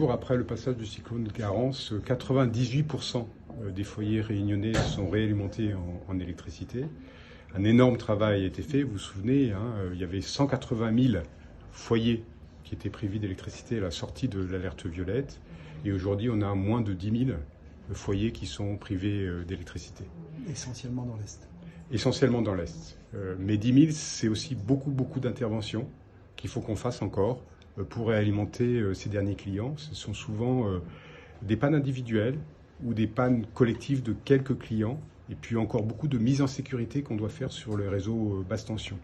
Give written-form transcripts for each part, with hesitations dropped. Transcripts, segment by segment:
jours après le passage du cyclone Garance, 98% des foyers réunionnais sont réalimentés en électricité. Un énorme travail a été fait, vous vous souvenez, il y avait 180 000 foyers qui étaient privés d'électricité à la sortie de l'alerte violette. Et aujourd'hui, on a moins de 10 000 foyers qui sont privés d'électricité. Essentiellement dans l'Est. Essentiellement dans l'Est. Mais 10 000, c'est aussi beaucoup d'interventions qu'il faut qu'on fasse encore pour réalimenter ces derniers clients. Ce sont souvent des pannes individuelles ou des pannes collectives de quelques clients, et puis encore beaucoup de mise en sécurité qu'on doit faire sur le réseau basse tension.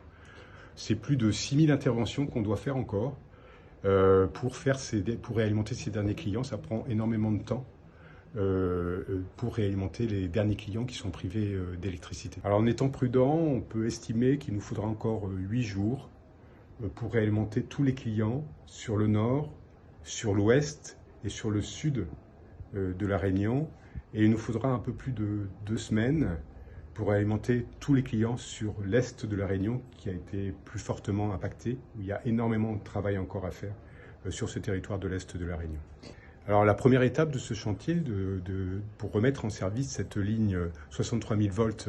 C'est plus de 6 000 interventions qu'on doit faire encore pour réalimenter ces derniers clients. Ça prend énormément de temps pour réalimenter les derniers clients qui sont privés d'électricité. Alors en étant prudent, on peut estimer qu'il nous faudra encore 8 jours pour réalimenter tous les clients sur le nord, sur l'ouest et sur le sud de la Réunion. Et il nous faudra un peu plus de 2 semaines pour alimenter tous les clients sur l'est de la Réunion, qui a été plus fortement impacté, où il y a énormément de travail encore à faire sur ce territoire de l'est de la Réunion. Alors la première étape de ce chantier, pour remettre en service cette ligne 63 000 volts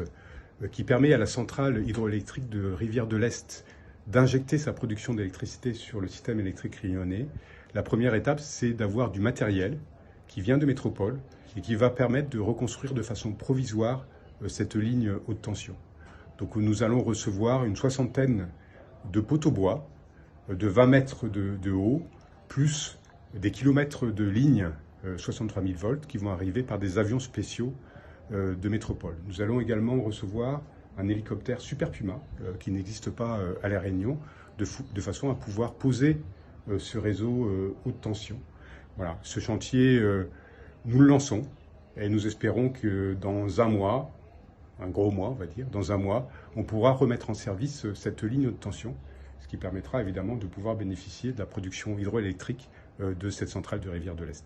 qui permet à la centrale hydroélectrique de Rivière de l'Est d'injecter sa production d'électricité sur le système électrique réunionnais, la première étape, c'est d'avoir du matériel qui vient de métropole et qui va permettre de reconstruire de façon provisoire cette ligne haute tension. Donc nous allons recevoir une soixantaine de poteaux bois de 20 mètres de haut, plus des kilomètres de lignes 63 000 volts qui vont arriver par des avions spéciaux de métropole. Nous allons également recevoir un hélicoptère Super Puma qui n'existe pas à La Réunion, de façon à pouvoir poser ce réseau haute tension. Voilà, ce chantier, nous le lançons et nous espérons que dans un mois, un gros mois on va dire, dans un mois, on pourra remettre en service cette ligne haute tension, ce qui permettra évidemment de pouvoir bénéficier de la production hydroélectrique de cette centrale de Rivière de l'Est.